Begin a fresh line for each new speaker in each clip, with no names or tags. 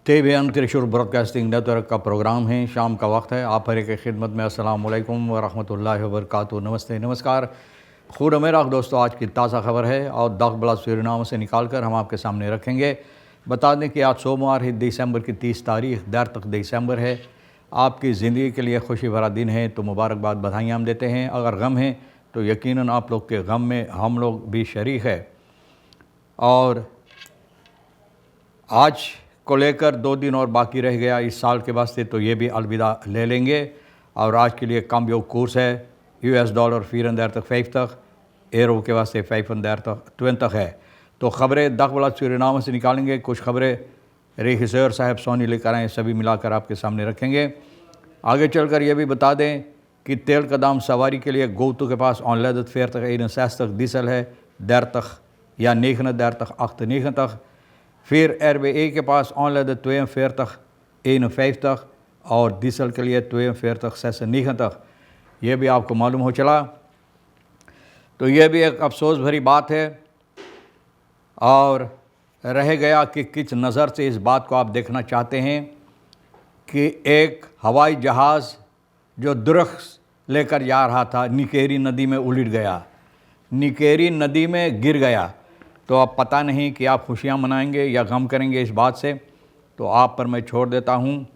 Tebyan Thrissur broadcasting network का programme है। शाम का वक्त है। आप हर की खिदमत में अस्सलाम वालेकुम व रहमतुल्लाहि व बरकातुहू। नमस्ते नमस्कार। खुद मेरा दोस्तों, आज की ताज़ा खबर है और दख बला सूरीनाम से निकाल कर हम आपके सामने रखेंगे। बता दें कि आज सोमवार है, दिसंबर की 30 तारीख, देर तक दिसंबर है। आपकी ज़िंदगी के लिए खुशी भरा दिन है, तो मुबारकबाद, बधाइयाँ हम देते हैं। अगर गम है तो यकीनन आप लोग के गम में हम लोग भी शरीक है। और आज को लेकर 2 दिन और बाकी रह गया इस साल के वास्ते, तो ये भी अलविदा ले लेंगे। और आज के लिए कम योग कोर्स है। $4 तक 5 तक, एरो के वास्ते 5 तक 20 तक है। तो ख़बरें दख बला सूरीनाम से निकालेंगे। कुछ ख़बरें रेखिसर साहब सोनी लेकर आए, सभी मिलाकर आपके सामने रखेंगे। आगे चलकर यह भी बता दें कि तेल का दाम सवारी के लिए गोतु के पास ऑनलाइन फेयर तक 61 डीजल है, देर तक या 9 देर तक 8 तक। फिर RBA के पास ऑनलाइन 2 फेयर तक 51 तक और डीजल के लिए 2 फेयर तक 96 तक। ये भी आपको मालूम हो चला। तो यह भी एक अफसोस भरी बात है और रह गया कि किस नज़र से इस बात को आप देखना चाहते हैं कि एक हवाई जहाज़ जो दरख्त लेकर जा रहा था निकेरी नदी में उलट गया, निकेरी नदी में गिर गया। तो अब पता नहीं कि आप खुशियाँ मनाएंगे या गम करेंगे इस बात से, तो आप पर मैं छोड़ देता हूँ।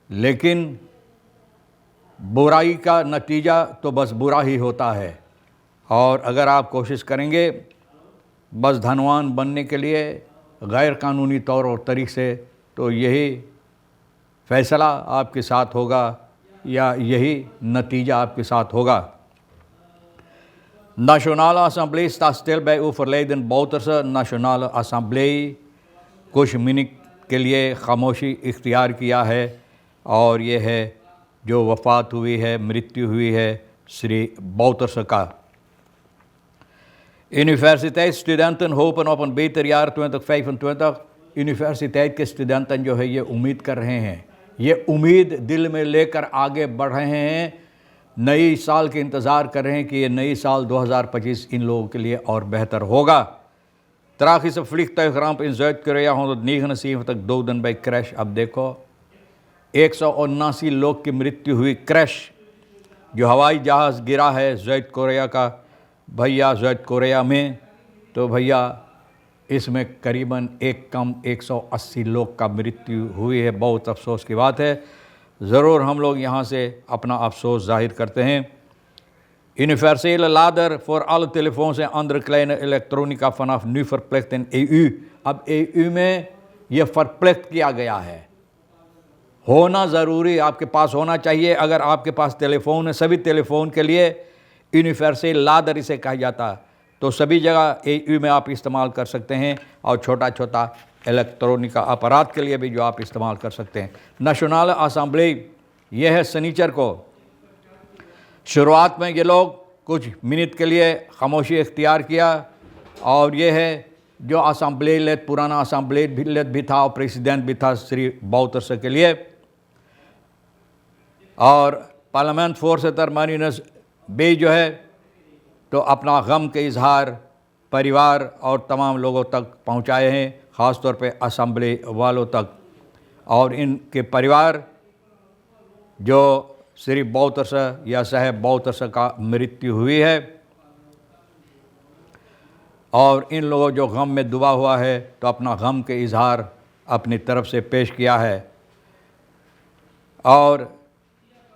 लेकिन बुराई का नतीजा तो बस बुरा ही होता है। और अगर आप कोशिश करेंगे बस धनवान बनने के लिए गैर कानूनी तौर और तरीक़े से, तो यही फ़ैसला आपके साथ होगा या यही नतीजा आपके साथ होगा। Nationale Assemblée staat stil bij overlijden Bouterse। Nationale Assemblée कुछ मिनट के लिए खामोशी इख्तियार किया है और ये है जो वफ़ात हुई है, मृत्यु हुई है श्री Bouterse का। Universiteitsstudenten hopen op een beter jaar 2025। यूनिवर्सिटैट के स्टूडेंटन जो है ये उम्मीद कर रहे हैं, ये उम्मीद दिल में लेकर आगे बढ़ रहे हैं, नई साल के इंतज़ार कर रहे हैं कि ये नई साल 2025 इन लोगों के लिए और बेहतर होगा। Tragische vliegtuigramp in Zuid-Korea, 179 doden bij crash। अब देखो 179 लोग की मृत्यु हुई क्रैश, जो हवाई जहाज़ गिरा है ज़ाइद कोरिया का भैया, ज़ाइद कोरिया में। तो भैया इसमें करीबन एक कम 180 लोग का मृत्यु हुई है। बहुत अफसोस की बात है। ज़रूर हम लोग यहाँ से अपना अफसोस जाहिर करते हैं। Universele lader voor alle telefoons en andere kleine elektronica vanaf nu verplicht in EU। अब EU में यह verplicht किया गया है, होना ज़रूरी, आपके पास होना चाहिए। अगर आपके पास टेलीफोन है, सभी टेलीफोन के लिए यूनिवर्सल लादर इसे कहा जाता है, तो सभी जगह EU में आप इस्तेमाल कर सकते हैं। और छोटा छोटा इलेक्ट्रॉनिक अपराध के लिए भी जो आप इस्तेमाल कर सकते हैं। नेशनल असेंबली यह है शनिचर को। शुरुआत में ये लोग कुछ मिनट के लिए खामोशी इख्तियार किया और ये है जो असेंबली लेट, पुराना असेंबली लेट भी था और प्रेसिडेंट भी था श्री Bouterse के लिए। और पार्लियामेंट voorzitter Marinus B जो है तो अपना गम के इजहार परिवार और तमाम लोगों तक पहुंचाए हैं, ख़ास तौर पे असेंबली वालों तक। और इनके परिवार जो श्री Bouterse या साहब Bouterse का मृत्यु हुई है, और इन लोगों जो गम में डूबा हुआ है तो अपना गम के इजहार अपनी तरफ से पेश किया है। और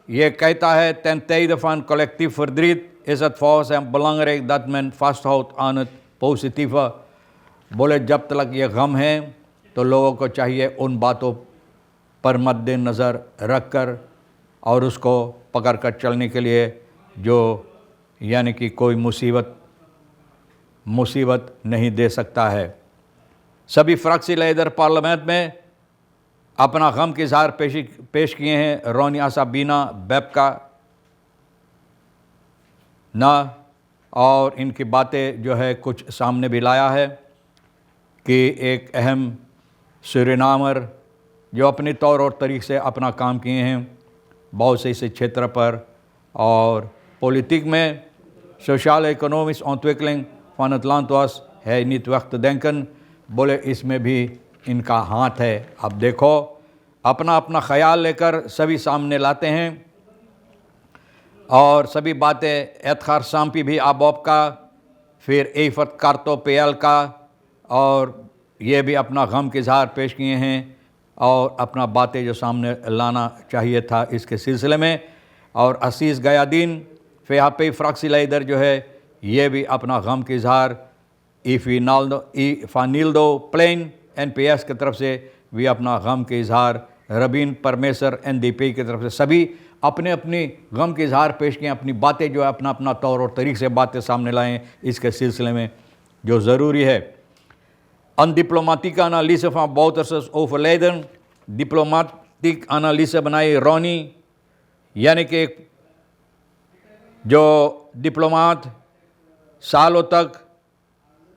ये कहता है ten tijde van collectief verdriet is het volgens hem belangrijk dat men vasthoudt aan het positieve। बोले जब तक ये गम है तो लोगों को चाहिए उन बातों पर मद्देनज़र रख कर और उसको पकड़ कर चलने के लिए जो यानी कि कोई मुसीबत नहीं दे सकता है। सभी फ्रैक्सी लीडर पार्लियामेंट में अपना गम के इज़हार पेश किए हैं। रोनिया साबीना बेबका ना, और इनकी बातें जो है कुछ सामने भी लाया है कि एक अहम सूरीनामर जो अपने तौर और तरीक़े से अपना काम किए हैं बहुत से इस क्षेत्र पर। और पॉलिटिक में sociale economische ontwikkeling van het land was है niet weg te denken। बोले इसमें भी इनका हाथ है। अब देखो अपना अपना ख्याल लेकर सभी सामने लाते हैं और सभी बातें एतखार साम्पी भी आबोब का, फिर एफत कारतो पेयल का, और ये भी अपना गम के इजहार पेश किए हैं और अपना बातें जो सामने लाना चाहिए था इसके सिलसिले में। और असीस गयादीन फ़ेहापे फ्राक्सिलाइदर जो है ये भी अपना गम के इजहार ईफानिल्दो प्लेन NPS की तरफ से भी अपना गम के इजहार, रबीन परमेसर NDP की तरफ से सभी अपने अपनी गम के इजहार पेश किए, अपनी बातें जो है अपना अपना तौर और तरीक़े से बातें सामने लाएँ इसके सिलसिले में जो ज़रूरी है। Een diplomatieke analyse van Bouters's overlijden, diplomatiek analyse बनाई रोनी, यानी कि जो डिप्लोमात सालों तक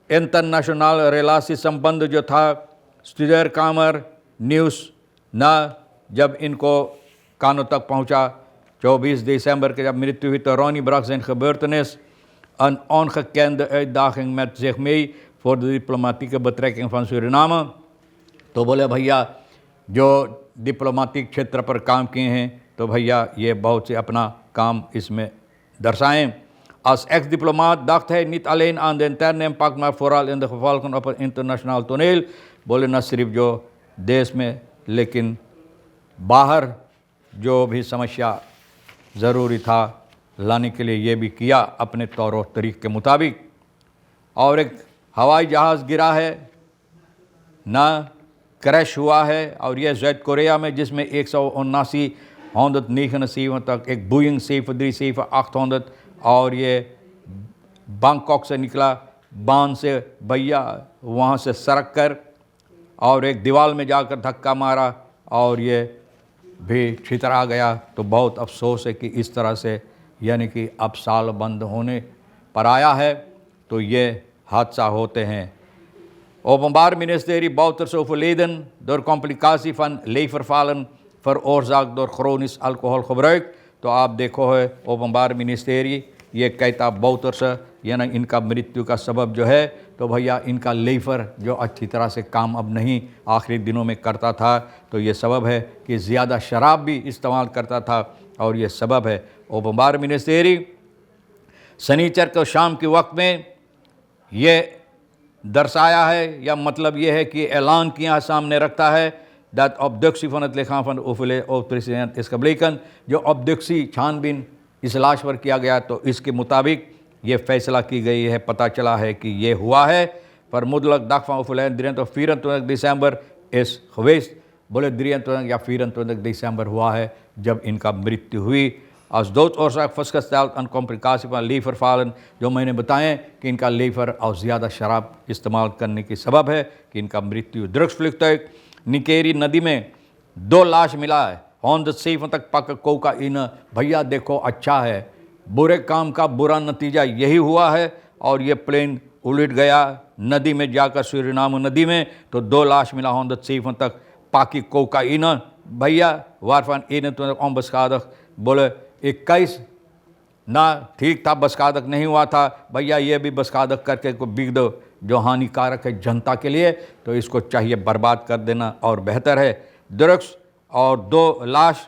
इंटरनेशनल रिलासी संबंध जो था स्टूडियर कामर न्यूज़ ना, जब इनको कानों तक पहुंचा 24 दिसंबर के जब मृत्यु हुई तो रोनी ब्रग zijn gebeurtenis een ongekende uitdaging met zich mee voor de diplomatieke betrekking van Suriname। तो बोले भैया जो डिप्लोमेटिक क्षेत्र पर काम किए हैं तो भैया ये बहुत से अपना काम इसमें दर्शाएं। Als ex-diplomaat dacht hij niet alleen aan de interne impact, maar vooral in de gevolgen op het internationaal toneel। बोले न सिर्फ जो देश में लेकिन बाहर जो भी समस्या ज़रूरी था लाने के लिए ये भी किया अपने तौर और तरीक़े के मुताबिक। और एक हवाई जहाज़ गिरा है ना, क्रैश हुआ है, और यह जैद कोरिया में जिसमें 179 तक एक बोइंग 737-800 और ये बैंकॉक से निकला बान से भैया वहाँ से सरक कर और एक दीवार में जाकर धक्का मारा और ये भी छितरा गया। तो बहुत अफसोस है कि इस तरह से यानी कि अब साल बंद होने पर आया है तो ये हादसा होते हैं। Openbaar Ministerie Bouterse overleden door complicatie van leverfalen veroorzaakt door chronisch alcoholgebruik। तो आप देखो है ओपनबार मिनिस्ट्री ये कहता बाउतरसे यानी इनका मृत्यु का सबब जो है तो भैया इनका लीवर जो अच्छी तरह से काम अब नहीं आखिरी दिनों में करता था, तो ये सबब है कि ज़्यादा शराब भी इस्तेमाल करता था और ये सबब है। ओपनबार मिनिस्ट्री शनिचर को शाम के वक्त में ये दर्शाया है या मतलब ये है कि ऐलान किया सामने रखता है dat obductie van het lichaam van de overleden president is gebleken। जो obductie छानबीन इस लाश पर किया गया तो इसके मुताबिक ये फैसला की गई है, पता चला है कि ये हुआ है। vermoedelijk dag van overlijden 23 december is geweest। बोले 23 या 24 दिसंबर हुआ है जब इनका मृत्यु हुई। als doodsoorzaak vastgesteld aan complicatie van leverfalen, जो मैंने बताएं कि इनका लीवर और ज़्यादा शराब इस्तेमाल करने की सबब है कि इनका मृत्यु। drugsvliegtuig निकेरी नदी में 2 लाश मिला है 170 pak कोकाइन। भैया देखो अच्छा है, बुरे काम का बुरा नतीजा यही हुआ है और ये प्लेन उलट गया नदी में जाकर सूरीनाम नदी में तो 2 लाश मिला 170 pak कोकाइन। भैया waarvan 21 onbeschadigd। बोले 21 ना ठीक था, बसकादक नहीं हुआ था। भैया ये भी बसकादक करके को बिक दो जो हानिकारक है जनता के लिए, तो इसको चाहिए बर्बाद कर देना और बेहतर है। ड्रग्स और 2 लाश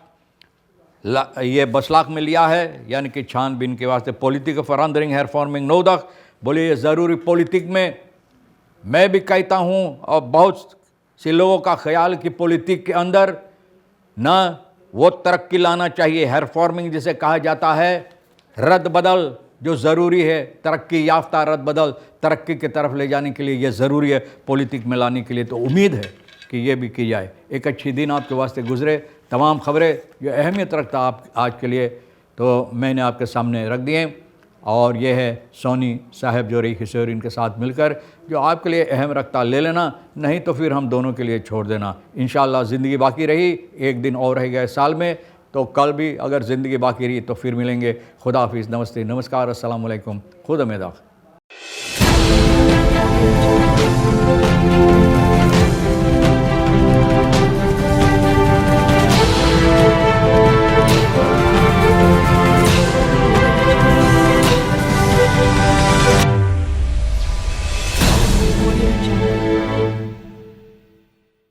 ये बसलाक में लिया है यानी कि छानबीन के वास्ते। पॉलिटिक फॉरंडरिंग हेरफॉर्मिंग नोदक। बोले ये ज़रूरी पॉलिटिक में मैं भी कहता हूँ और बहुत से लोगों का ख्याल कि पॉलिटिक के अंदर ना वो तरक्की लाना चाहिए, हेरफॉर्मिंग जिसे कहा जाता है, रद्द बदल जो ज़रूरी है, तरक्की याफ्ता रद्द बदल तरक्की की तरफ ले जाने के लिए ये ज़रूरी है पॉलिटिक में लाने के लिए। तो उम्मीद है कि ये भी की जाए। एक अच्छी दिन आपके वास्ते गुजरे। तमाम खबरें जो अहमियत रखता आप आज के लिए तो मैंने आपके सामने रख दिए और ये है सोनी साहब जो रही किशोर इनके साथ मिलकर जो आपके लिए अहम रखता ले लेना, नहीं तो फिर हम दोनों के लिए छोड़ देना। इंशाअल्लाह ज़िंदगी बाकी रही, एक दिन और रह गया साल में, तो कल भी अगर ज़िंदगी बाकी रही तो फिर मिलेंगे। खुदा हाफिज़, नमस्ते, नमस्कार, अस्सलाम वालेकुम, खुदा मेदाख।